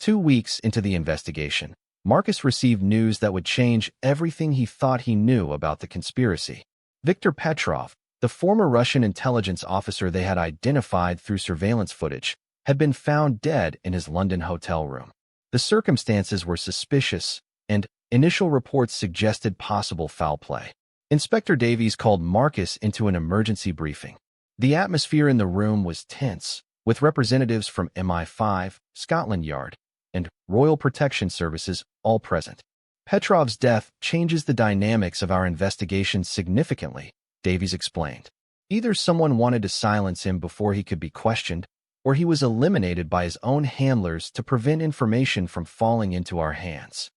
2 weeks into the investigation, Marcus received news that would change everything he thought he knew about the conspiracy. Viktor Petrov, the former Russian intelligence officer they had identified through surveillance footage, had been found dead in his London hotel room. The circumstances were suspicious, and initial reports suggested possible foul play. Inspector Davies called Marcus into an emergency briefing. The atmosphere in the room was tense, with representatives from MI5, Scotland Yard, and Royal Protection Services all present. Petrov's death changes the dynamics of our investigation significantly, Davies explained. Either someone wanted to silence him before he could be questioned, or he was eliminated by his own handlers to prevent information from falling into our hands.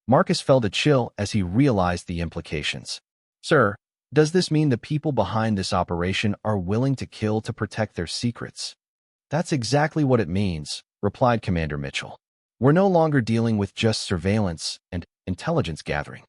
Marcus felt a chill as he realized the implications. Sir, does this mean the people behind this operation are willing to kill to protect their secrets? That's exactly what it means, replied Commander Mitchell. We're no longer dealing with just surveillance and intelligence gathering.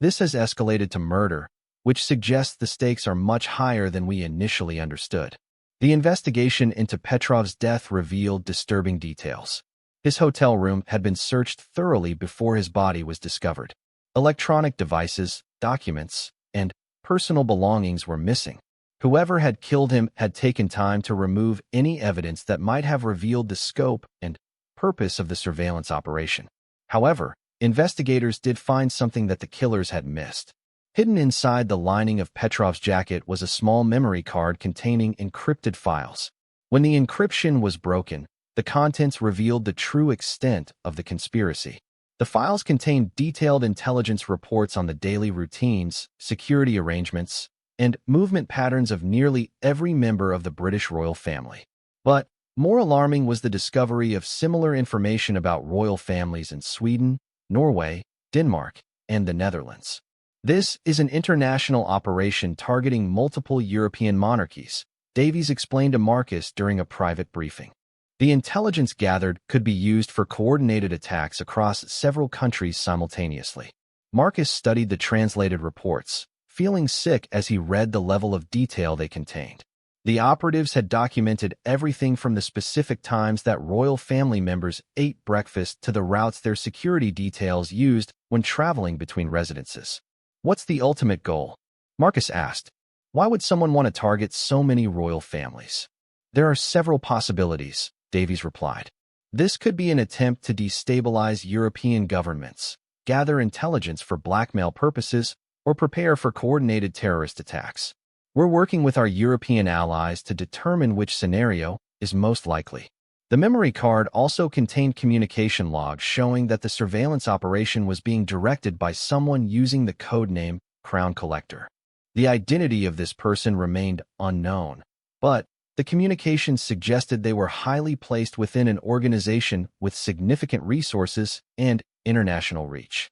This has escalated to murder, which suggests the stakes are much higher than we initially understood. The investigation into Petrov's death revealed disturbing details. His hotel room had been searched thoroughly before his body was discovered. Electronic devices, documents, and personal belongings were missing. Whoever had killed him had taken time to remove any evidence that might have revealed the scope and purpose of the surveillance operation. However, investigators did find something that the killers had missed. Hidden inside the lining of Petrov's jacket was a small memory card containing encrypted files. When the encryption was broken, the contents revealed the true extent of the conspiracy. The files contained detailed intelligence reports on the daily routines, security arrangements, and movement patterns of nearly every member of the British royal family. But more alarming was the discovery of similar information about royal families in Sweden, Norway, Denmark, and the Netherlands. This is an international operation targeting multiple European monarchies, Davies explained to Marcus during a private briefing. The intelligence gathered could be used for coordinated attacks across several countries simultaneously. Marcus studied the translated reports, feeling sick as he read the level of detail they contained. The operatives had documented everything from the specific times that royal family members ate breakfast to the routes their security details used when traveling between residences. What's the ultimate goal? Marcus asked. Why would someone want to target so many royal families? There are several possibilities, Davies replied. This could be an attempt to destabilize European governments, gather intelligence for blackmail purposes, or prepare for coordinated terrorist attacks. We're working with our European allies to determine which scenario is most likely. The memory card also contained communication logs showing that the surveillance operation was being directed by someone using the codename Crown Collector. The identity of this person remained unknown, but the communications suggested they were highly placed within an organization with significant resources and international reach.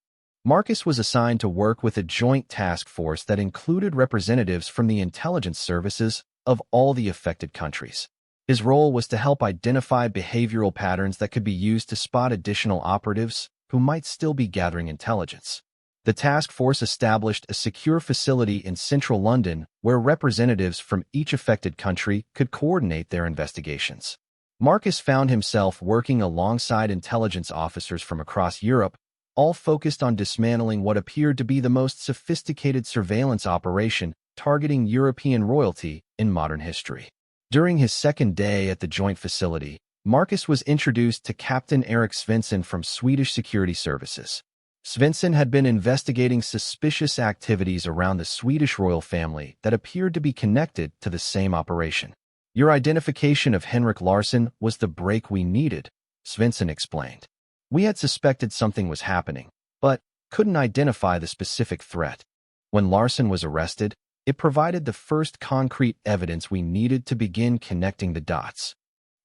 Marcus was assigned to work with a joint task force that included representatives from the intelligence services of all the affected countries. His role was to help identify behavioral patterns that could be used to spot additional operatives who might still be gathering intelligence. The task force established a secure facility in central London where representatives from each affected country could coordinate their investigations. Marcus found himself working alongside intelligence officers from across Europe, all focused on dismantling what appeared to be the most sophisticated surveillance operation targeting European royalty in modern history. During his second day at the joint facility, Marcus was introduced to Captain Erik Svensson from Swedish Security Services. Svensson had been investigating suspicious activities around the Swedish royal family that appeared to be connected to the same operation. Your identification of Henrik Larsson was the break we needed, Svensson explained. We had suspected something was happening, but couldn't identify the specific threat. When Larsson was arrested, it provided the first concrete evidence we needed to begin connecting the dots.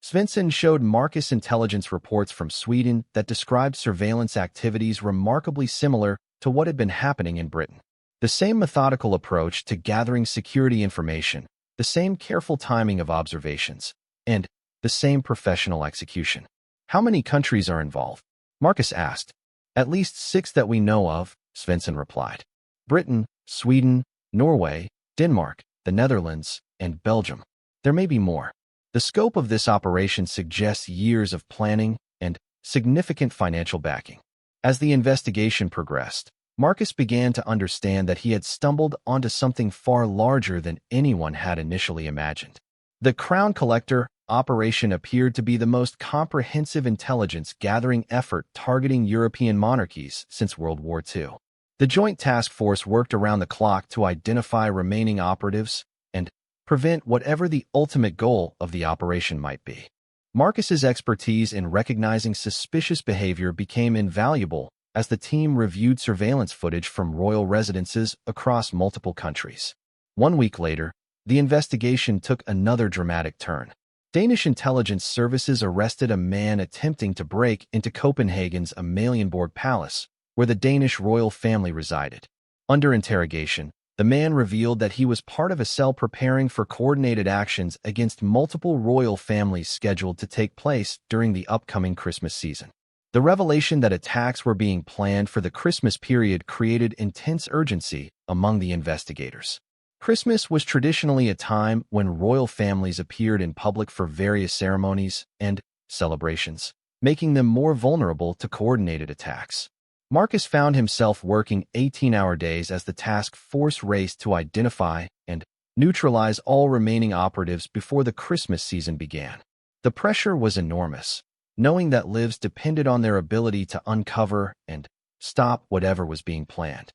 Svensson showed Marcus intelligence reports from Sweden that described surveillance activities remarkably similar to what had been happening in Britain. The same methodical approach to gathering security information, the same careful timing of observations, and the same professional execution. How many countries are involved? Marcus asked. At least 6 that we know of, Svensson replied. Britain, Sweden, Norway, Denmark, the Netherlands, and Belgium. There may be more. The scope of this operation suggests years of planning and significant financial backing. As the investigation progressed, Marcus began to understand that he had stumbled onto something far larger than anyone had initially imagined. The Crown Collector operation appeared to be the most comprehensive intelligence-gathering effort targeting European monarchies since World War II. The Joint Task Force worked around the clock to identify remaining operatives and prevent whatever the ultimate goal of the operation might be. Marcus's expertise in recognizing suspicious behavior became invaluable as the team reviewed surveillance footage from royal residences across multiple countries. 1 week later, the investigation took another dramatic turn. Danish intelligence services arrested a man attempting to break into Copenhagen's Amalienborg Palace, where the Danish royal family resided. Under interrogation, the man revealed that he was part of a cell preparing for coordinated actions against multiple royal families scheduled to take place during the upcoming Christmas season. The revelation that attacks were being planned for the Christmas period created intense urgency among the investigators. Christmas was traditionally a time when royal families appeared in public for various ceremonies and celebrations, making them more vulnerable to coordinated attacks. Marcus found himself working 18-hour days as the task force raced to identify and neutralize all remaining operatives before the Christmas season began. The pressure was enormous, knowing that lives depended on their ability to uncover and stop whatever was being planned.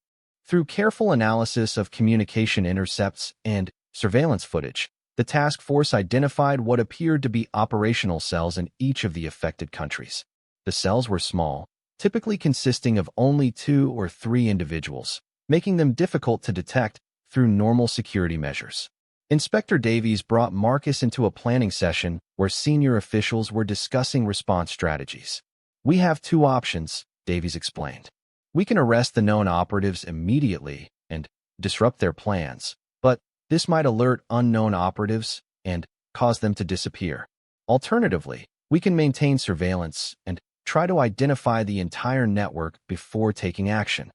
Through careful analysis of communication intercepts and surveillance footage, the task force identified what appeared to be operational cells in each of the affected countries. The cells were small, typically consisting of only 2 or 3 individuals, making them difficult to detect through normal security measures. Inspector Davies brought Marcus into a planning session where senior officials were discussing response strategies. "We have 2 options," Davies explained. "We can arrest the known operatives immediately and disrupt their plans, but this might alert unknown operatives and cause them to disappear. Alternatively, we can maintain surveillance and try to identify the entire network before taking action."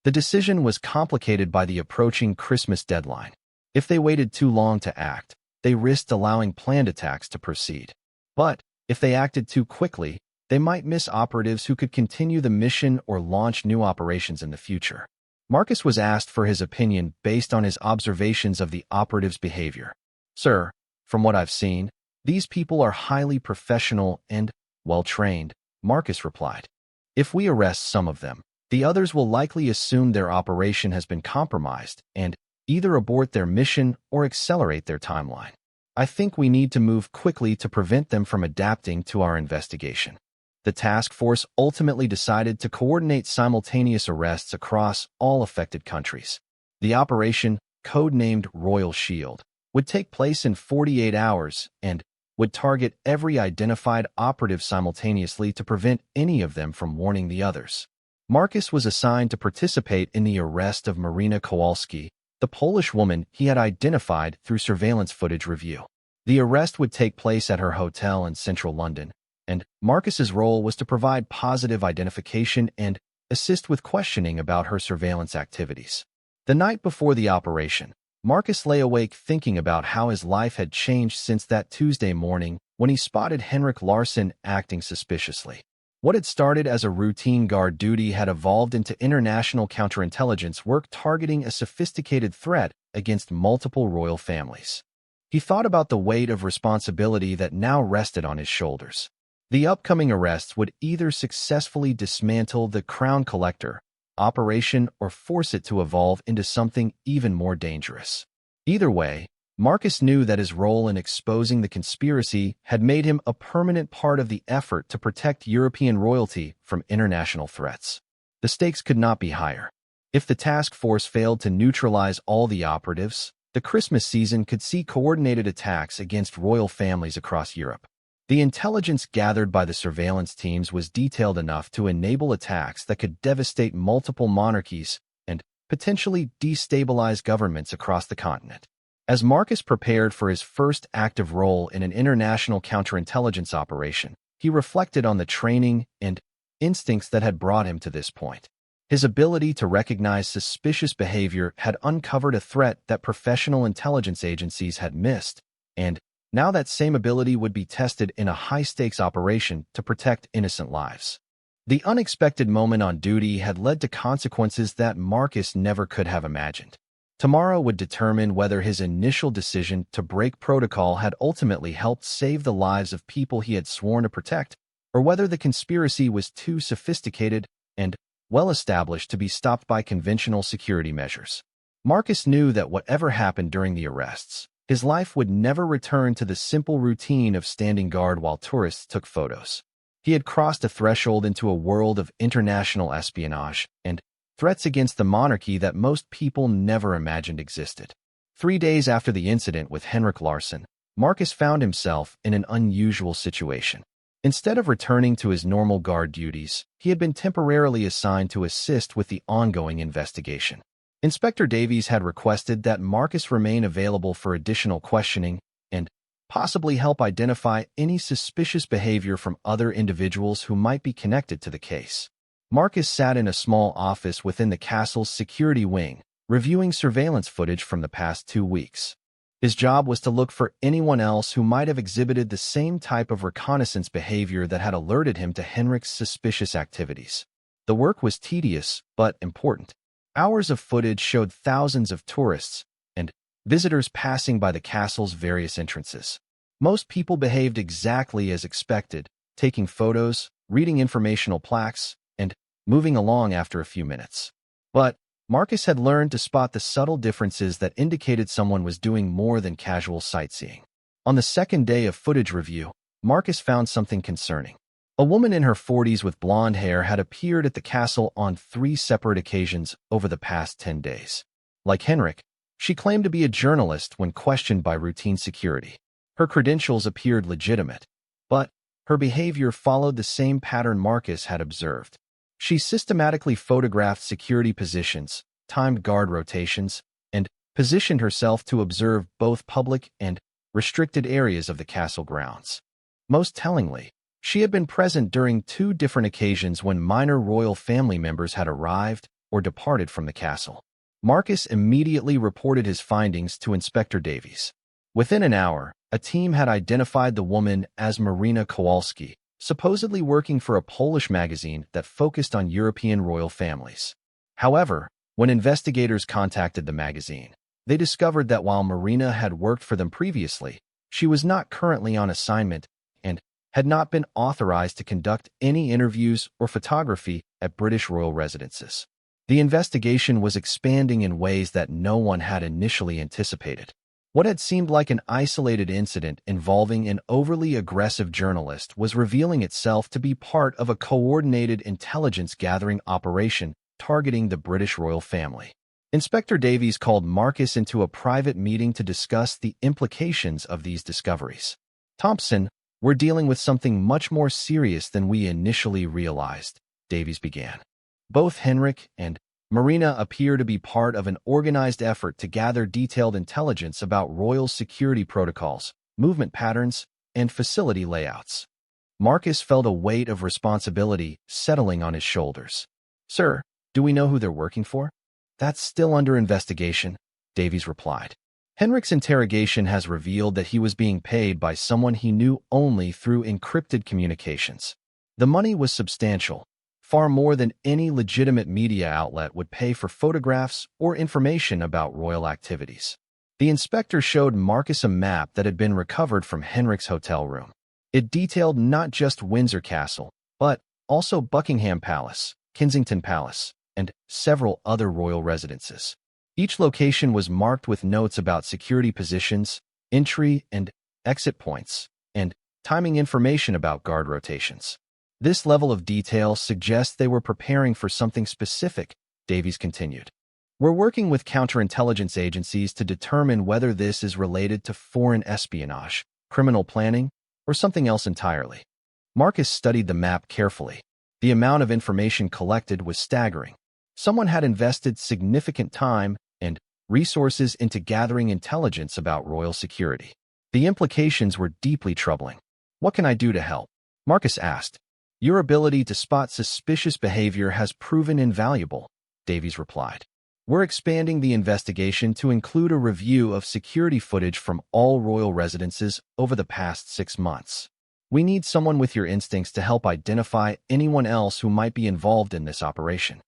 The decision was complicated by the approaching Christmas deadline. If they waited too long to act, they risked allowing planned attacks to proceed. But if they acted too quickly, they might miss operatives who could continue the mission or launch new operations in the future. Marcus was asked for his opinion based on his observations of the operatives' behavior. "Sir, from what I've seen, these people are highly professional and well-trained," Marcus replied. "If we arrest some of them, the others will likely assume their operation has been compromised and either abort their mission or accelerate their timeline. I think we need to move quickly to prevent them from adapting to our investigation." The task force ultimately decided to coordinate simultaneous arrests across all affected countries. The operation, codenamed Royal Shield, would take place in 48 hours and would target every identified operative simultaneously to prevent any of them from warning the others. Marcus was assigned to participate in the arrest of Marina Kowalski, the Polish woman he had identified through surveillance footage review. The arrest would take place at her hotel in central London, and Marcus's role was to provide positive identification and assist with questioning about her surveillance activities. The night before the operation, Marcus lay awake thinking about how his life had changed since that Tuesday morning when he spotted Henrik Larsson acting suspiciously. What had started as a routine guard duty had evolved into international counterintelligence work targeting a sophisticated threat against multiple royal families. He thought about the weight of responsibility that now rested on his shoulders. The upcoming arrests would either successfully dismantle the Crown Collector operation or force it to evolve into something even more dangerous. Either way, Marcus knew that his role in exposing the conspiracy had made him a permanent part of the effort to protect European royalty from international threats. The stakes could not be higher. If the task force failed to neutralize all the operatives, the Christmas season could see coordinated attacks against royal families across Europe. The intelligence gathered by the surveillance teams was detailed enough to enable attacks that could devastate multiple monarchies and potentially destabilize governments across the continent. As Marcus prepared for his first active role in an international counterintelligence operation, he reflected on the training and instincts that had brought him to this point. His ability to recognize suspicious behavior had uncovered a threat that professional intelligence agencies had missed, and Now that same ability would be tested in a high-stakes operation to protect innocent lives. The unexpected moment on duty had led to consequences that Marcus never could have imagined. Tomorrow would determine whether his initial decision to break protocol had ultimately helped save the lives of people he had sworn to protect, or whether the conspiracy was too sophisticated and well-established to be stopped by conventional security measures. Marcus knew that whatever happened during the arrests, his life would never return to the simple routine of standing guard while tourists took photos. He had crossed a threshold into a world of international espionage and threats against the monarchy that most people never imagined existed. 3 days after the incident with Henrik Larsson, Marcus found himself in an unusual situation. Instead of returning to his normal guard duties, he had been temporarily assigned to assist with the ongoing investigation. Inspector Davies had requested that Marcus remain available for additional questioning and possibly help identify any suspicious behavior from other individuals who might be connected to the case. Marcus sat in a small office within the castle's security wing, reviewing surveillance footage from the past 2 weeks. His job was to look for anyone else who might have exhibited the same type of reconnaissance behavior that had alerted him to Henrik's suspicious activities. The work was tedious, but important. Hours of footage showed thousands of tourists and visitors passing by the castle's various entrances. Most people behaved exactly as expected, taking photos, reading informational plaques, and moving along after a few minutes. But Marcus had learned to spot the subtle differences that indicated someone was doing more than casual sightseeing. On the second day of footage review, Marcus found something concerning. A woman in her 40s with blonde hair had appeared at the castle on 3 separate occasions over the past 10 days. Like Henrik, she claimed to be a journalist when questioned by routine security. Her credentials appeared legitimate, but her behavior followed the same pattern Marcus had observed. She systematically photographed security positions, timed guard rotations, and positioned herself to observe both public and restricted areas of the castle grounds. Most tellingly, she had been present during 2 different occasions when minor royal family members had arrived or departed from the castle. Marcus immediately reported his findings to Inspector Davies. Within an hour, a team had identified the woman as Marina Kowalski, supposedly working for a Polish magazine that focused on European royal families. However, when investigators contacted the magazine, they discovered that while Marina had worked for them previously, she was not currently on assignment and had not been authorized to conduct any interviews or photography at British royal residences. The investigation was expanding in ways that no one had initially anticipated. What had seemed like an isolated incident involving an overly aggressive journalist was revealing itself to be part of a coordinated intelligence-gathering operation targeting the British royal family. Inspector Davies called Marcus into a private meeting to discuss the implications of these discoveries. "Thompson, we're dealing with something much more serious than we initially realized," Davies began. "Both Henrik and Marina appear to be part of an organized effort to gather detailed intelligence about royal security protocols, movement patterns, and facility layouts." Marcus felt a weight of responsibility settling on his shoulders. "Sir, do we know who they're working for?" "That's still under investigation," Davies replied. "Henrik's interrogation has revealed that he was being paid by someone he knew only through encrypted communications. The money was substantial, far more than any legitimate media outlet would pay for photographs or information about royal activities." The inspector showed Marcus a map that had been recovered from Henrik's hotel room. It detailed not just Windsor Castle, but also Buckingham Palace, Kensington Palace, and several other royal residences. Each location was marked with notes about security positions, entry and exit points, and timing information about guard rotations. "This level of detail suggests they were preparing for something specific," Davies continued. "We're working with counterintelligence agencies to determine whether this is related to foreign espionage, criminal planning, or something else entirely." Marcus studied the map carefully. The amount of information collected was staggering. Someone had invested significant time and resources into gathering intelligence about royal security. The implications were deeply troubling. "What can I do to help?" Marcus asked. "Your ability to spot suspicious behavior has proven invaluable," Davies replied. We're expanding the investigation to include a review of security footage from all royal residences over the past 6 months. We need someone with your instincts to help identify anyone else who might be involved in this operation.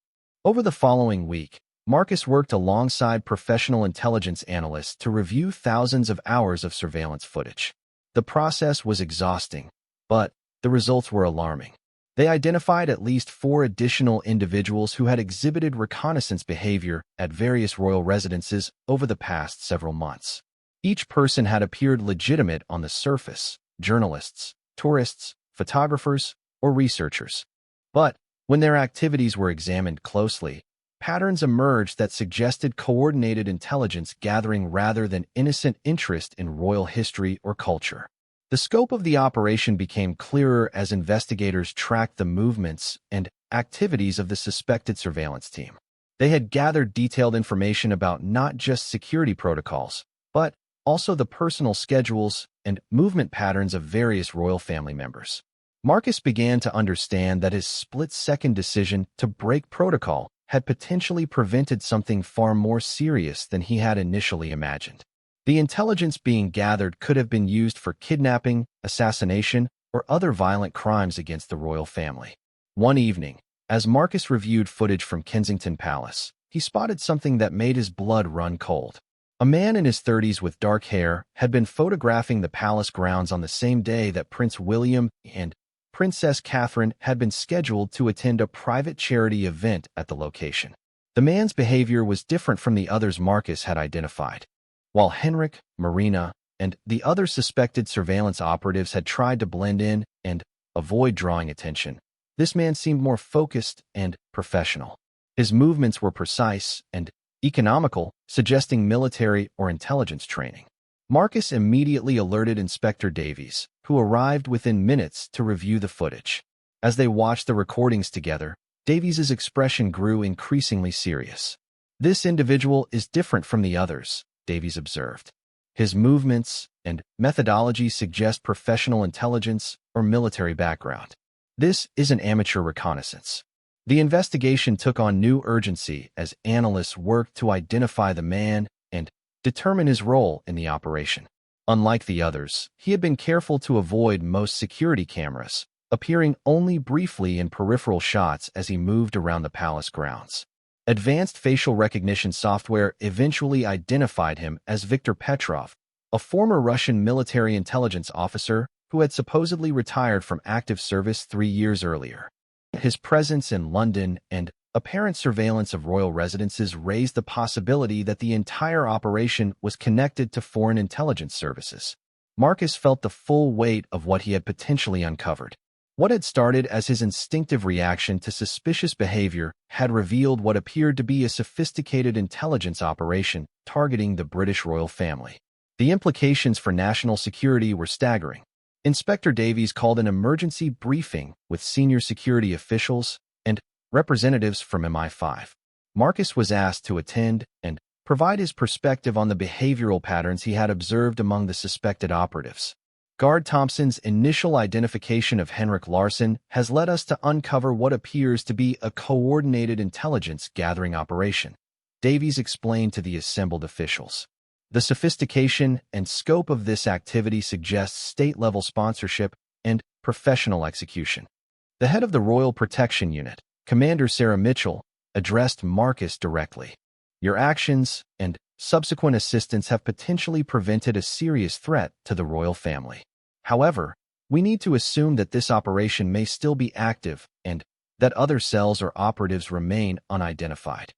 Over the following week, Marcus worked alongside professional intelligence analysts to review thousands of hours of surveillance footage. The process was exhausting, but the results were alarming. They identified at least 4 additional individuals who had exhibited reconnaissance behavior at various royal residences over the past several months. Each person had appeared legitimate on the surface: journalists, tourists, photographers, or researchers. But when their activities were examined closely, patterns emerged that suggested coordinated intelligence gathering rather than innocent interest in royal history or culture. The scope of the operation became clearer as investigators tracked the movements and activities of the suspected surveillance team. They had gathered detailed information about not just security protocols, but also the personal schedules and movement patterns of various royal family members. Marcus began to understand that his split-second decision to break protocol had potentially prevented something far more serious than he had initially imagined. The intelligence being gathered could have been used for kidnapping, assassination, or other violent crimes against the royal family. One evening, as Marcus reviewed footage from Kensington Palace, he spotted something that made his blood run cold. A man in his 30s with dark hair had been photographing the palace grounds on the same day that Prince William and Princess Catherine had been scheduled to attend a private charity event at the location. The man's behavior was different from the others Marcus had identified. While Henrik, Marina, and the other suspected surveillance operatives had tried to blend in and avoid drawing attention, this man seemed more focused and professional. His movements were precise and economical, suggesting military or intelligence training. Marcus immediately alerted Inspector Davies, who arrived within minutes to review the footage. As they watched the recordings together, Davies's expression grew increasingly serious. "This individual is different from the others," Davies observed. "His movements and methodology suggest professional intelligence or military background. This isn't amateur reconnaissance." The investigation took on new urgency as analysts worked to identify the man and determine his role in the operation. Unlike the others, he had been careful to avoid most security cameras, appearing only briefly in peripheral shots as he moved around the palace grounds. Advanced facial recognition software eventually identified him as Viktor Petrov, a former Russian military intelligence officer who had supposedly retired from active service 3 years earlier. His presence in London and apparent surveillance of royal residences raised the possibility that the entire operation was connected to foreign intelligence services. Marcus felt the full weight of what he had potentially uncovered. What had started as his instinctive reaction to suspicious behavior had revealed what appeared to be a sophisticated intelligence operation targeting the British royal family. The implications for national security were staggering. Inspector Davies called an emergency briefing with senior security officials and representatives from MI5. Marcus was asked to attend and provide his perspective on the behavioral patterns he had observed among the suspected operatives. Guard Thompson's initial identification of Henrik Larsson has led us to uncover what appears to be a coordinated intelligence-gathering operation, Davies explained to the assembled officials. The sophistication and scope of this activity suggests state-level sponsorship and professional execution. The head of the Royal Protection Unit, Commander Sarah Mitchell, addressed Marcus directly. "Your actions and subsequent assistance have potentially prevented a serious threat to the royal family. However, we need to assume that this operation may still be active and that other cells or operatives remain unidentified."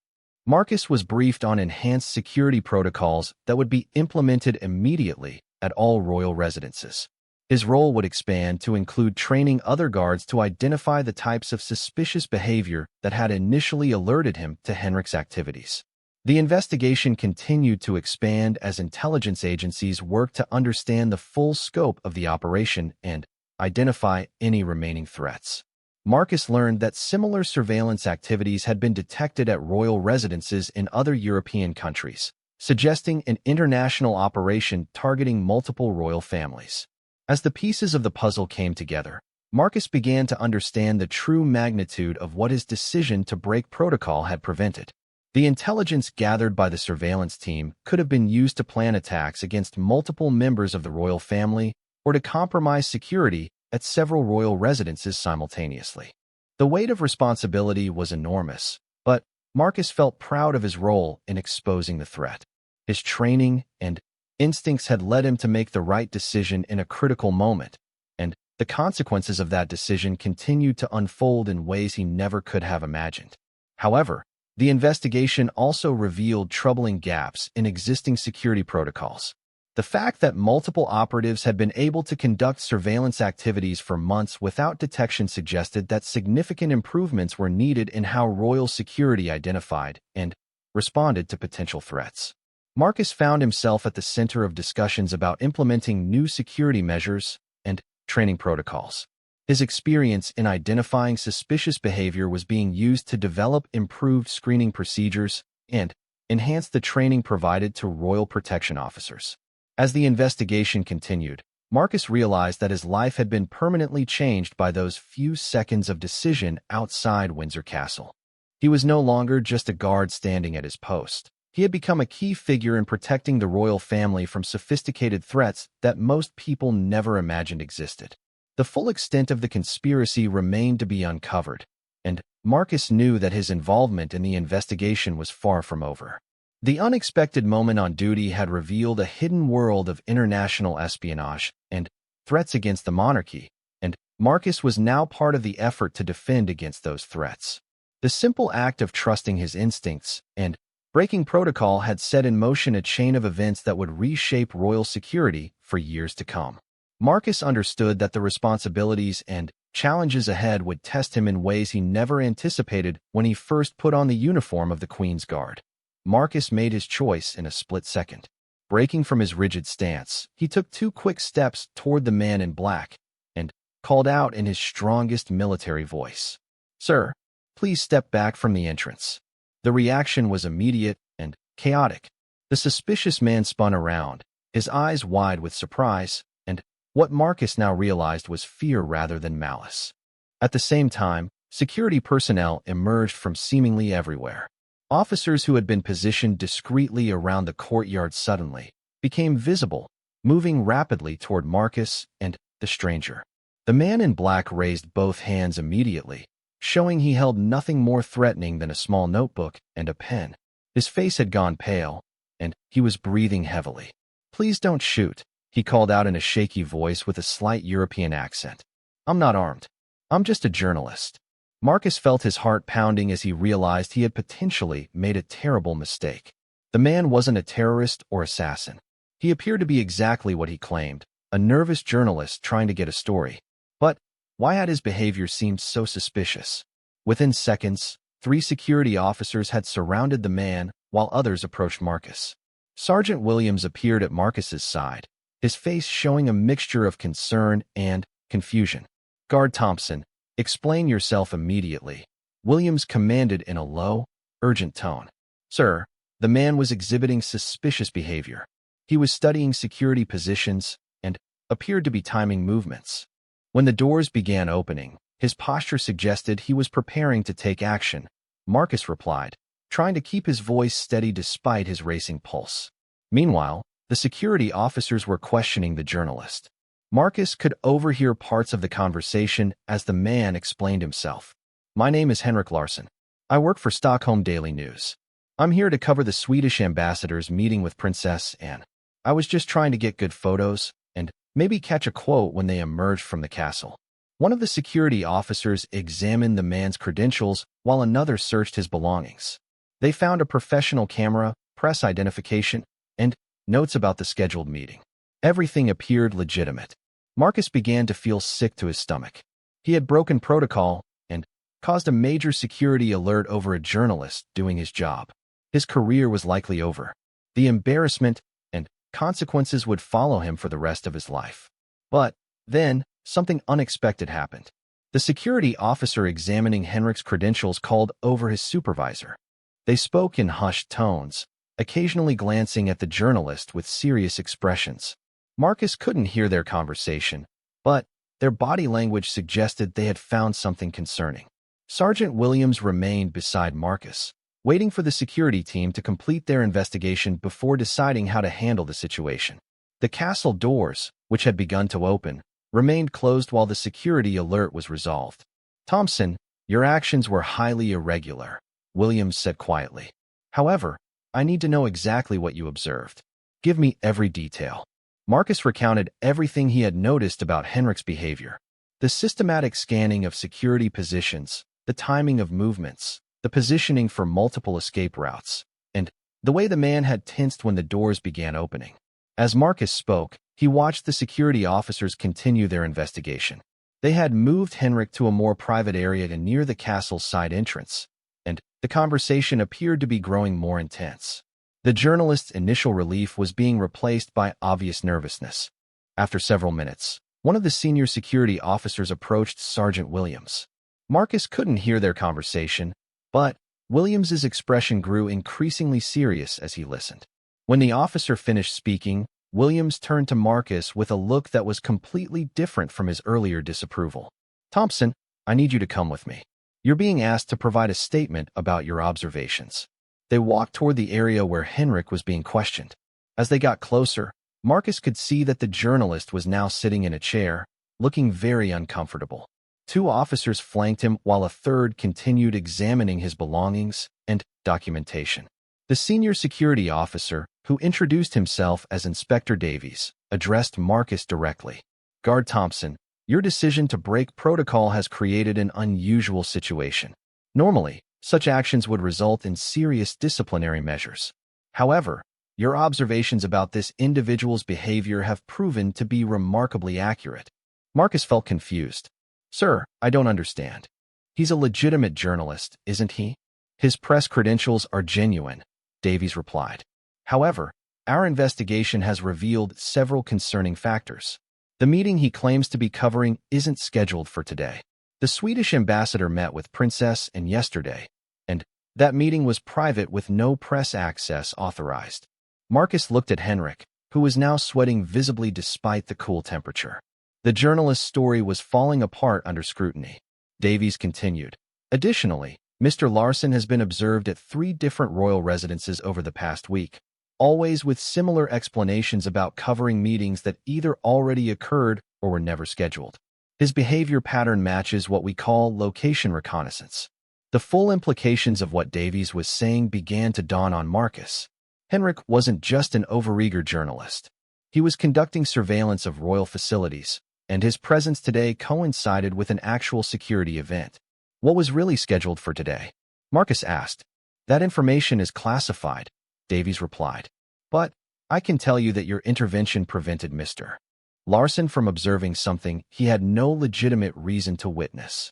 Marcus was briefed on enhanced security protocols that would be implemented immediately at all royal residences. His role would expand to include training other guards to identify the types of suspicious behavior that had initially alerted him to Henrik's activities. The investigation continued to expand as intelligence agencies worked to understand the full scope of the operation and identify any remaining threats. Marcus learned that similar surveillance activities had been detected at royal residences in other European countries, suggesting an international operation targeting multiple royal families. As the pieces of the puzzle came together, Marcus began to understand the true magnitude of what his decision to break protocol had prevented. The intelligence gathered by the surveillance team could have been used to plan attacks against multiple members of the royal family or to compromise security at several royal residences simultaneously. The weight of responsibility was enormous, but Marcus felt proud of his role in exposing the threat. His training and instincts had led him to make the right decision in a critical moment, and the consequences of that decision continued to unfold in ways he never could have imagined. However, the investigation also revealed troubling gaps in existing security protocols. The fact that multiple operatives had been able to conduct surveillance activities for months without detection suggested that significant improvements were needed in how royal security identified and responded to potential threats. Marcus found himself at the center of discussions about implementing new security measures and training protocols. His experience in identifying suspicious behavior was being used to develop improved screening procedures and enhance the training provided to royal protection officers. As the investigation continued, Marcus realized that his life had been permanently changed by those few seconds of decision outside Windsor Castle. He was no longer just a guard standing at his post. He had become a key figure in protecting the royal family from sophisticated threats that most people never imagined existed. The full extent of the conspiracy remained to be uncovered, and Marcus knew that his involvement in the investigation was far from over. The unexpected moment on duty had revealed a hidden world of international espionage and threats against the monarchy, and Marcus was now part of the effort to defend against those threats. The simple act of trusting his instincts and breaking protocol had set in motion a chain of events that would reshape royal security for years to come. Marcus understood that the responsibilities and challenges ahead would test him in ways he never anticipated when he first put on the uniform of the Queen's Guard. Marcus made his choice in a split second. Breaking from his rigid stance, he took 2 quick steps toward the man in black and called out in his strongest military voice, "Sir, please step back from the entrance." The reaction was immediate and chaotic. The suspicious man spun around, his eyes wide with surprise, and what Marcus now realized was fear rather than malice. At the same time, security personnel emerged from seemingly everywhere. Officers who had been positioned discreetly around the courtyard suddenly became visible, moving rapidly toward Marcus and the stranger. The man in black raised both hands immediately, showing he held nothing more threatening than a small notebook and a pen. His face had gone pale, and he was breathing heavily. "Please don't shoot," he called out in a shaky voice with a slight European accent. "I'm not armed. I'm just a journalist." Marcus felt his heart pounding as he realized he had potentially made a terrible mistake. The man wasn't a terrorist or assassin. He appeared to be exactly what he claimed, a nervous journalist trying to get a story. But why had his behavior seemed so suspicious? Within seconds, 3 security officers had surrounded the man while others approached Marcus. Sergeant Williams appeared at Marcus's side, his face showing a mixture of concern and confusion. "Guard Thompson, explain yourself immediately," Williams commanded in a low, urgent tone. "Sir," the man was exhibiting suspicious behavior. He was studying security positions and appeared to be timing movements. When the doors began opening, his posture suggested he was preparing to take action. Marcus replied, trying to keep his voice steady despite his racing pulse. Meanwhile, the security officers were questioning the journalist. Marcus could overhear parts of the conversation as the man explained himself. "My name is Henrik Larsson. I work for Stockholm Daily News. I'm here to cover the Swedish ambassador's meeting with Princess Anne. I was just trying to get good photos and maybe catch a quote when they emerged from the castle." One of the security officers examined the man's credentials while another searched his belongings. They found a professional camera, press identification, and notes about the scheduled meeting. Everything appeared legitimate. Marcus began to feel sick to his stomach. He had broken protocol and caused a major security alert over a journalist doing his job. His career was likely over. The embarrassment and consequences would follow him for the rest of his life. But then, something unexpected happened. The security officer examining Henrik's credentials called over his supervisor. They spoke in hushed tones, occasionally glancing at the journalist with serious expressions. Marcus couldn't hear their conversation, but their body language suggested they had found something concerning. Sergeant Williams remained beside Marcus, waiting for the security team to complete their investigation before deciding how to handle the situation. The castle doors, which had begun to open, remained closed while the security alert was resolved. "Thompson, your actions were highly irregular," Williams said quietly. "However, I need to know exactly what you observed. Give me every detail." Marcus recounted everything he had noticed about Henrik's behavior. The systematic scanning of security positions, the timing of movements, the positioning for multiple escape routes, and the way the man had tensed when the doors began opening. As Marcus spoke, he watched the security officers continue their investigation. They had moved Henrik to a more private area near the castle's side entrance, and the conversation appeared to be growing more intense. The journalist's initial relief was being replaced by obvious nervousness. After several minutes, one of the senior security officers approached Sergeant Williams. Marcus couldn't hear their conversation, but Williams's expression grew increasingly serious as he listened. When the officer finished speaking, Williams turned to Marcus with a look that was completely different from his earlier disapproval. "Thompson, I need you to come with me. You're being asked to provide a statement about your observations." They walked toward the area where Henrik was being questioned. As they got closer, Marcus could see that the journalist was now sitting in a chair, looking very uncomfortable. Two officers flanked him while a third continued examining his belongings and documentation. The senior security officer, who introduced himself as Inspector Davies, addressed Marcus directly. "Guard Thompson, your decision to break protocol has created an unusual situation. Normally, such actions would result in serious disciplinary measures. However, your observations about this individual's behavior have proven to be remarkably accurate." Marcus felt confused. "Sir, I don't understand. He's a legitimate journalist, isn't he? His press credentials are genuine," Davies replied. "However, our investigation has revealed several concerning factors. The meeting he claims to be covering isn't scheduled for today. The Swedish ambassador met with Princess Anne yesterday, and that meeting was private with no press access authorized." Marcus looked at Henrik, who was now sweating visibly despite the cool temperature. The journalist's story was falling apart under scrutiny. Davies continued. "Additionally, Mr. Larson has been observed at 3 different royal residences over the past week, always with similar explanations about covering meetings that either already occurred or were never scheduled. His behavior pattern matches what we call location reconnaissance." The full implications of what Davies was saying began to dawn on Marcus. Henrik wasn't just an overeager journalist. He was conducting surveillance of royal facilities, and his presence today coincided with an actual security event. "What was really scheduled for today?" Marcus asked. "That information is classified," Davies replied. "But I can tell you that your intervention prevented Mr. Larson from observing something he had no legitimate reason to witness."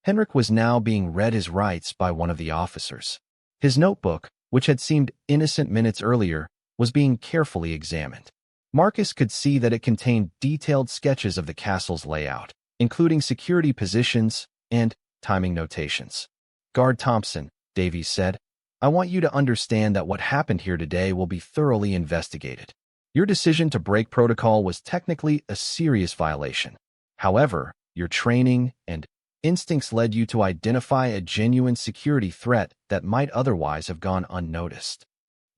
Henrik was now being read his rights by one of the officers. His notebook, which had seemed innocent minutes earlier, was being carefully examined. Marcus could see that it contained detailed sketches of the castle's layout, including security positions and timing notations. "Guard Thompson," Davies said, "I want you to understand that what happened here today will be thoroughly investigated. Your decision to break protocol was technically a serious violation. However, your training and instincts led you to identify a genuine security threat that might otherwise have gone unnoticed."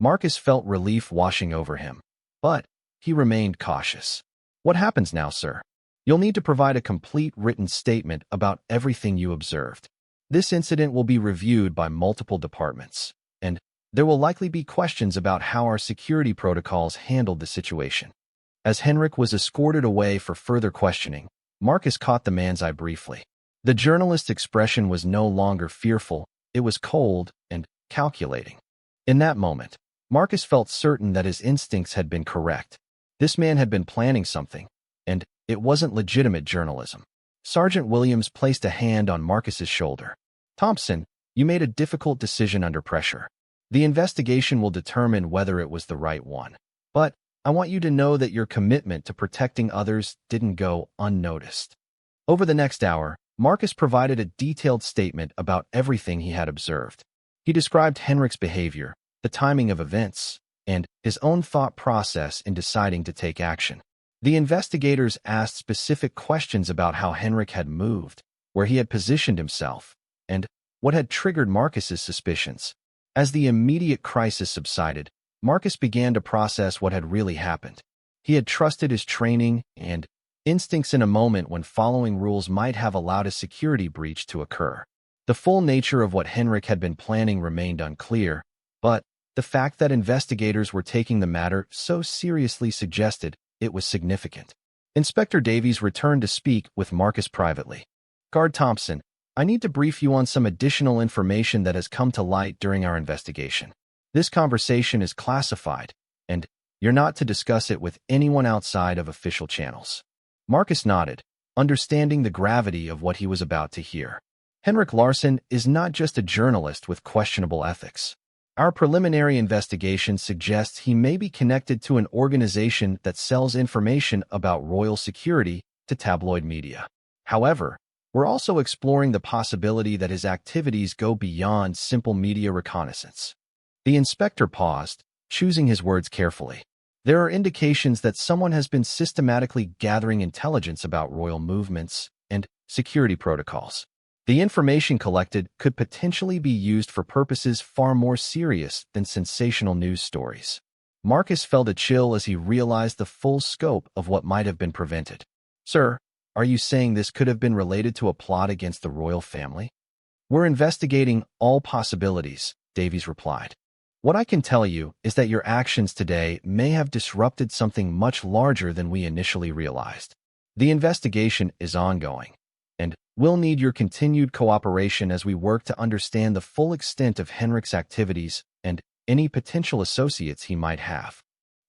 Marcus felt relief washing over him, but he remained cautious. "What happens now, sir? You'll need to provide a complete written statement about everything you observed. This incident will be reviewed by multiple departments, and there will likely be questions about how our security protocols handled the situation." As Henrik was escorted away for further questioning, Marcus caught the man's eye briefly. The journalist's expression was no longer fearful, it was cold and calculating. In that moment, Marcus felt certain that his instincts had been correct. This man had been planning something, and it wasn't legitimate journalism. Sergeant Williams placed a hand on Marcus's shoulder. "Thompson, you made a difficult decision under pressure. The investigation will determine whether it was the right one. But I want you to know that your commitment to protecting others didn't go unnoticed." Over the next hour, Marcus provided a detailed statement about everything he had observed. He described Henrik's behavior, the timing of events, and his own thought process in deciding to take action. The investigators asked specific questions about how Henrik had moved, where he had positioned himself, and what had triggered Marcus's suspicions. As the immediate crisis subsided, Marcus began to process what had really happened. He had trusted his training and instincts in a moment when following rules might have allowed a security breach to occur. The full nature of what Henrik had been planning remained unclear, but the fact that investigators were taking the matter so seriously suggested it was significant. Inspector Davies returned to speak with Marcus privately. "Guard Thompson, I need to brief you on some additional information that has come to light during our investigation. This conversation is classified, and you're not to discuss it with anyone outside of official channels." Marcus nodded, understanding the gravity of what he was about to hear. Henrik Larsson is not just a journalist with questionable ethics. Our preliminary investigation suggests he may be connected to an organization that sells information about royal security to tabloid media. However, we're also exploring the possibility that his activities go beyond simple media reconnaissance. The inspector paused, choosing his words carefully. There are indications that someone has been systematically gathering intelligence about royal movements and security protocols. The information collected could potentially be used for purposes far more serious than sensational news stories. Marcus felt a chill as he realized the full scope of what might have been prevented. "Sir, are you saying this could have been related to a plot against the royal family?" "We're investigating all possibilities," Davies replied. "What I can tell you is that your actions today may have disrupted something much larger than we initially realized. The investigation is ongoing, and we'll need your continued cooperation as we work to understand the full extent of Henrik's activities and any potential associates he might have."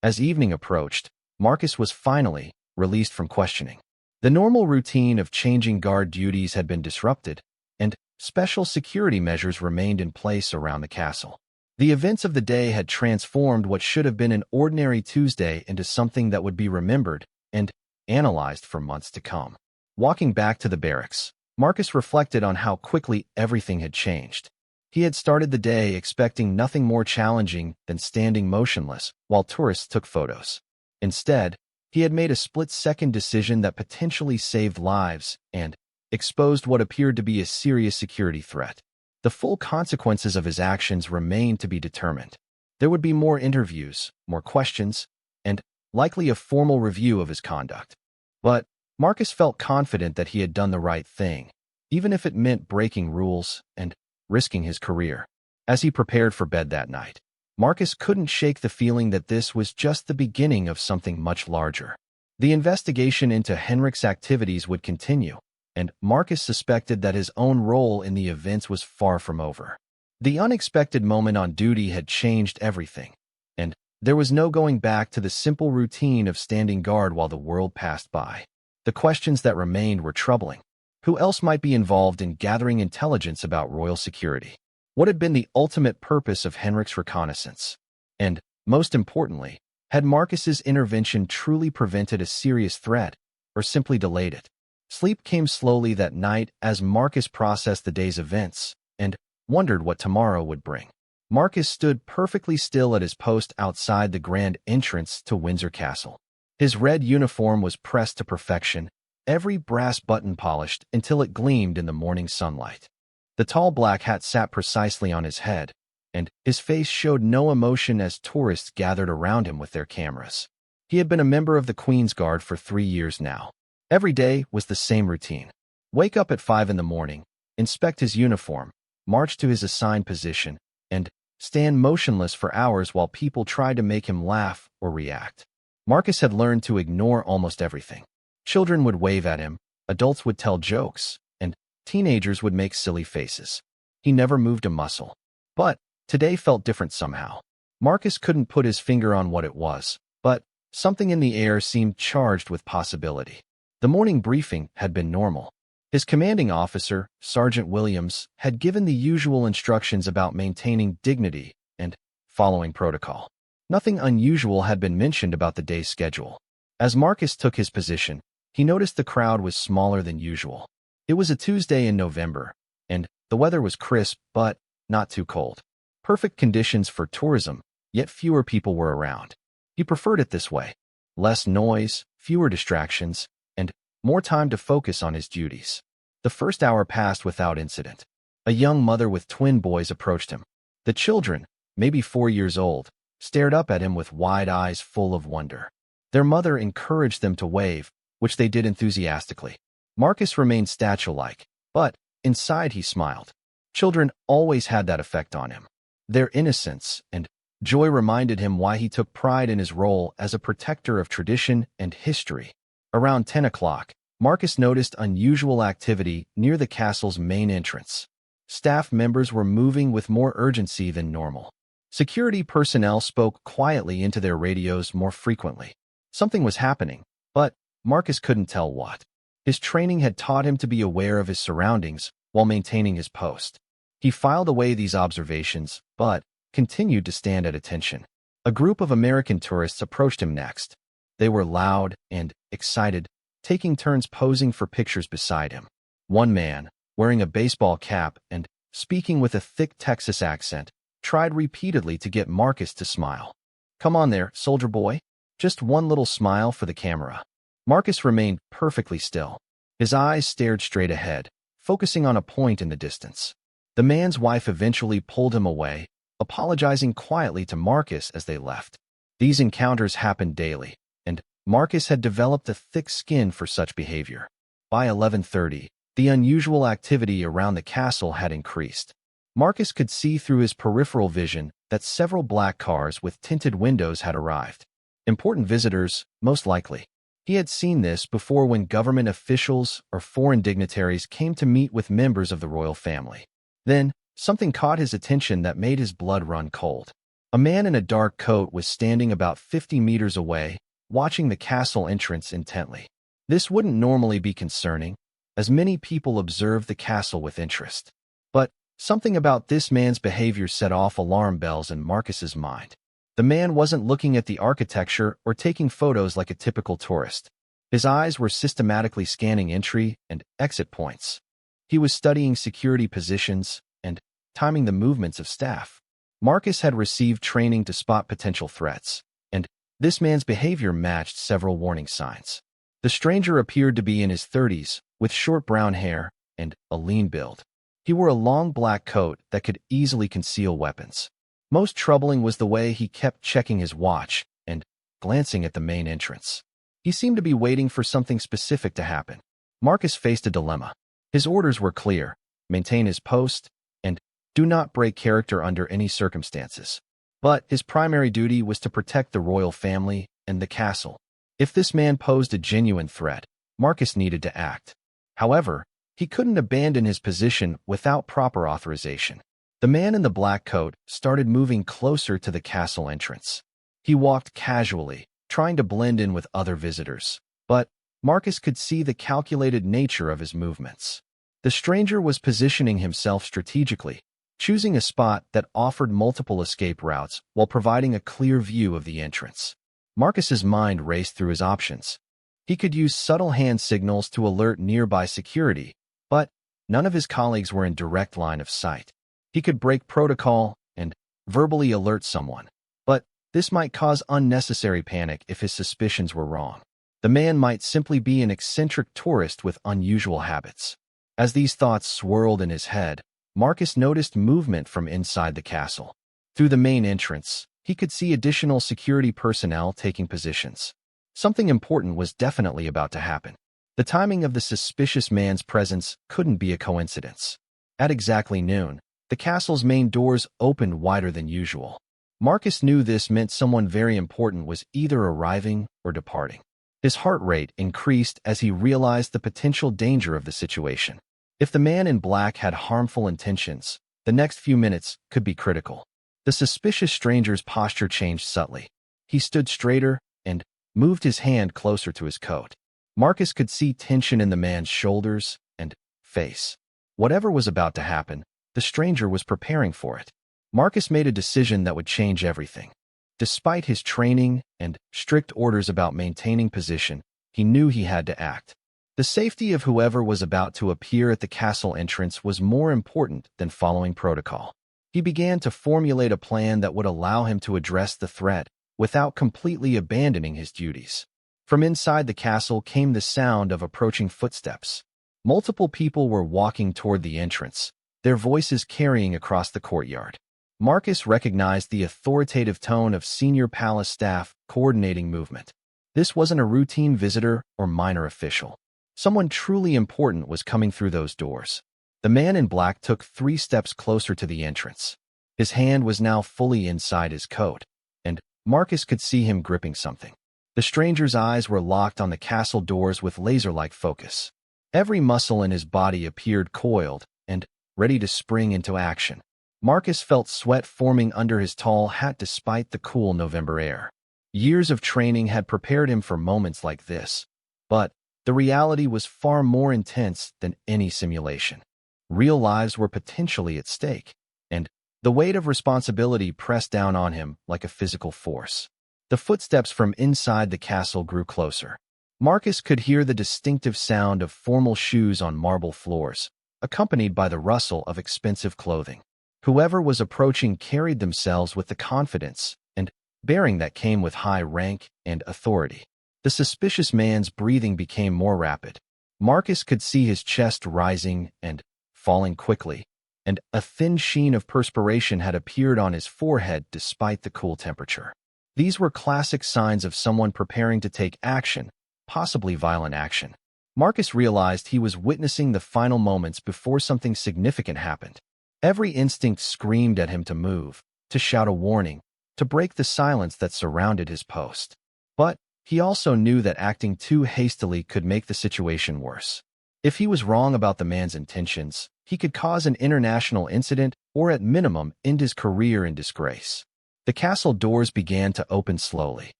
As evening approached, Marcus was finally released from questioning. The normal routine of changing guard duties had been disrupted, and special security measures remained in place around the castle. The events of the day had transformed what should have been an ordinary Tuesday into something that would be remembered and analyzed for months to come. Walking back to the barracks, Marcus reflected on how quickly everything had changed. He had started the day expecting nothing more challenging than standing motionless while tourists took photos. Instead, he had made a split-second decision that potentially saved lives and exposed what appeared to be a serious security threat. The full consequences of his actions remained to be determined. There would be more interviews, more questions, and likely a formal review of his conduct. But Marcus felt confident that he had done the right thing, even if it meant breaking rules and risking his career. As he prepared for bed that night, Marcus couldn't shake the feeling that this was just the beginning of something much larger. The investigation into Henrik's activities would continue, and Marcus suspected that his own role in the events was far from over. The unexpected moment on duty had changed everything, and there was no going back to the simple routine of standing guard while the world passed by. The questions that remained were troubling. Who else might be involved in gathering intelligence about royal security? What had been the ultimate purpose of Henrik's reconnaissance? And, most importantly, had Marcus's intervention truly prevented a serious threat, or simply delayed it? Sleep came slowly that night as Marcus processed the day's events and wondered what tomorrow would bring. Marcus stood perfectly still at his post outside the grand entrance to Windsor Castle. His red uniform was pressed to perfection, every brass button polished until it gleamed in the morning sunlight. The tall black hat sat precisely on his head, and his face showed no emotion as tourists gathered around him with their cameras. He had been a member of the Queen's Guard for 3 years now. Every day was the same routine. Wake up at 5 in the morning, inspect his uniform, march to his assigned position, and stand motionless for hours while people tried to make him laugh or react. Marcus had learned to ignore almost everything. Children would wave at him, adults would tell jokes, and teenagers would make silly faces. He never moved a muscle. But today felt different somehow. Marcus couldn't put his finger on what it was, but something in the air seemed charged with possibility. The morning briefing had been normal. His commanding officer, Sergeant Williams, had given the usual instructions about maintaining dignity and following protocol. Nothing unusual had been mentioned about the day's schedule. As Marcus took his position, he noticed the crowd was smaller than usual. It was a Tuesday in November, and the weather was crisp but not too cold. Perfect conditions for tourism, yet fewer people were around. He preferred it this way. Less noise, fewer distractions, and more time to focus on his duties. The first hour passed without incident. A young mother with twin boys approached him. The children, maybe 4 years old, stared up at him with wide eyes full of wonder. Their mother encouraged them to wave, which they did enthusiastically. Marcus remained statue-like, but inside he smiled. Children always had that effect on him. Their innocence and joy reminded him why he took pride in his role as a protector of tradition and history. Around 10 o'clock, Marcus noticed unusual activity near the castle's main entrance. Staff members were moving with more urgency than normal. Security personnel spoke quietly into their radios more frequently. Something was happening, but Marcus couldn't tell what. His training had taught him to be aware of his surroundings while maintaining his post. He filed away these observations, but continued to stand at attention. A group of American tourists approached him next. They were loud and excited, taking turns posing for pictures beside him. One man, wearing a baseball cap and speaking with a thick Texas accent, tried repeatedly to get Marcus to smile. "Come on there, soldier boy. Just one little smile for the camera." Marcus remained perfectly still. His eyes stared straight ahead, focusing on a point in the distance. The man's wife eventually pulled him away, apologizing quietly to Marcus as they left. These encounters happened daily, and Marcus had developed a thick skin for such behavior. By 11:30, the unusual activity around the castle had increased. Marcus could see through his peripheral vision that several black cars with tinted windows had arrived. Important visitors, most likely. He had seen this before when government officials or foreign dignitaries came to meet with members of the royal family. Then, something caught his attention that made his blood run cold. A man in a dark coat was standing about 50 meters away, watching the castle entrance intently. This wouldn't normally be concerning, as many people observed the castle with interest. But something about this man's behavior set off alarm bells in Marcus's mind. The man wasn't looking at the architecture or taking photos like a typical tourist. His eyes were systematically scanning entry and exit points. He was studying security positions and timing the movements of staff. Marcus had received training to spot potential threats, and this man's behavior matched several warning signs. The stranger appeared to be in his 30s, with short brown hair and a lean build. He wore a long black coat that could easily conceal weapons. Most troubling was the way he kept checking his watch and glancing at the main entrance. He seemed to be waiting for something specific to happen. Marcus faced a dilemma. His orders were clear: maintain his post and do not break character under any circumstances. But his primary duty was to protect the royal family and the castle. If this man posed a genuine threat, Marcus needed to act. However, he couldn't abandon his position without proper authorization. The man in the black coat started moving closer to the castle entrance. He walked casually, trying to blend in with other visitors, but Marcus could see the calculated nature of his movements. The stranger was positioning himself strategically, choosing a spot that offered multiple escape routes while providing a clear view of the entrance. Marcus's mind raced through his options. He could use subtle hand signals to alert nearby security, but none of his colleagues were in direct line of sight. He could break protocol and verbally alert someone, but this might cause unnecessary panic if his suspicions were wrong. The man might simply be an eccentric tourist with unusual habits. As these thoughts swirled in his head, Marcus noticed movement from inside the castle. Through the main entrance, he could see additional security personnel taking positions. Something important was definitely about to happen. The timing of the suspicious man's presence couldn't be a coincidence. At exactly noon, the castle's main doors opened wider than usual. Marcus knew this meant someone very important was either arriving or departing. His heart rate increased as he realized the potential danger of the situation. If the man in black had harmful intentions, the next few minutes could be critical. The suspicious stranger's posture changed subtly. He stood straighter and moved his hand closer to his coat. Marcus could see tension in the man's shoulders and face. Whatever was about to happen, the stranger was preparing for it. Marcus made a decision that would change everything. Despite his training and strict orders about maintaining position, he knew he had to act. The safety of whoever was about to appear at the castle entrance was more important than following protocol. He began to formulate a plan that would allow him to address the threat without completely abandoning his duties. From inside the castle came the sound of approaching footsteps. Multiple people were walking toward the entrance, their voices carrying across the courtyard. Marcus recognized the authoritative tone of senior palace staff coordinating movement. This wasn't a routine visitor or minor official. Someone truly important was coming through those doors. The man in black took 3 steps closer to the entrance. His hand was now fully inside his coat, and Marcus could see him gripping something. The stranger's eyes were locked on the castle doors with laser-like focus. Every muscle in his body appeared coiled and ready to spring into action. Marcus felt sweat forming under his tall hat despite the cool November air. Years of training had prepared him for moments like this, but the reality was far more intense than any simulation. Real lives were potentially at stake, and the weight of responsibility pressed down on him like a physical force. The footsteps from inside the castle grew closer. Marcus could hear the distinctive sound of formal shoes on marble floors, accompanied by the rustle of expensive clothing. Whoever was approaching carried themselves with the confidence and bearing that came with high rank and authority. The suspicious man's breathing became more rapid. Marcus could see his chest rising and falling quickly, and a thin sheen of perspiration had appeared on his forehead despite the cool temperature. These were classic signs of someone preparing to take action, possibly violent action. Marcus realized he was witnessing the final moments before something significant happened. Every instinct screamed at him to move, to shout a warning, to break the silence that surrounded his post. But he also knew that acting too hastily could make the situation worse. If he was wrong about the man's intentions, he could cause an international incident or at minimum end his career in disgrace. The castle doors began to open slowly.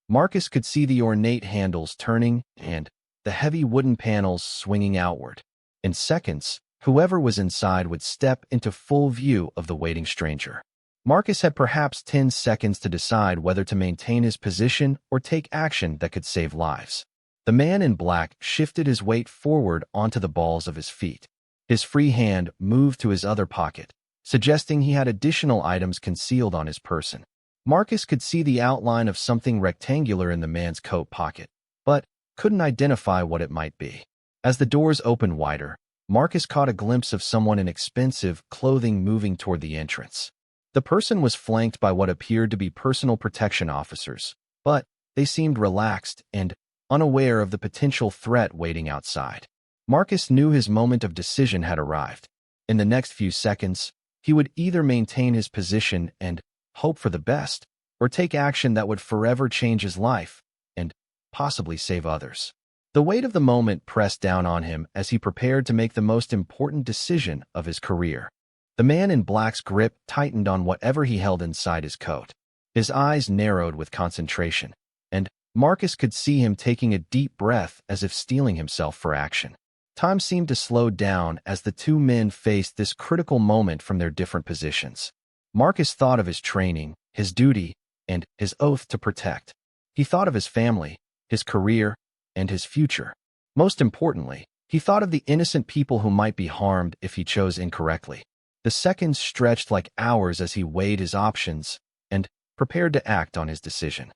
Marcus could see the ornate handles turning and the heavy wooden panels swinging outward. In seconds, whoever was inside would step into full view of the waiting stranger. Marcus had perhaps 10 seconds to decide whether to maintain his position or take action that could save lives. The man in black shifted his weight forward onto the balls of his feet. His free hand moved to his other pocket, suggesting he had additional items concealed on his person. Marcus could see the outline of something rectangular in the man's coat pocket, but couldn't identify what it might be. As the doors opened wider, Marcus caught a glimpse of someone in expensive clothing moving toward the entrance. The person was flanked by what appeared to be personal protection officers, but they seemed relaxed and unaware of the potential threat waiting outside. Marcus knew his moment of decision had arrived. In the next few seconds, he would either maintain his position and hope for the best, or take action that would forever change his life and possibly save others. The weight of the moment pressed down on him as he prepared to make the most important decision of his career. The man in black's grip tightened on whatever he held inside his coat. His eyes narrowed with concentration, and Marcus could see him taking a deep breath as if steeling himself for action. Time seemed to slow down as the two men faced this critical moment from their different positions. Marcus thought of his training, his duty, and his oath to protect. He thought of his family, his career, and his future. Most importantly, he thought of the innocent people who might be harmed if he chose incorrectly. The seconds stretched like hours as he weighed his options and prepared to act on his decision.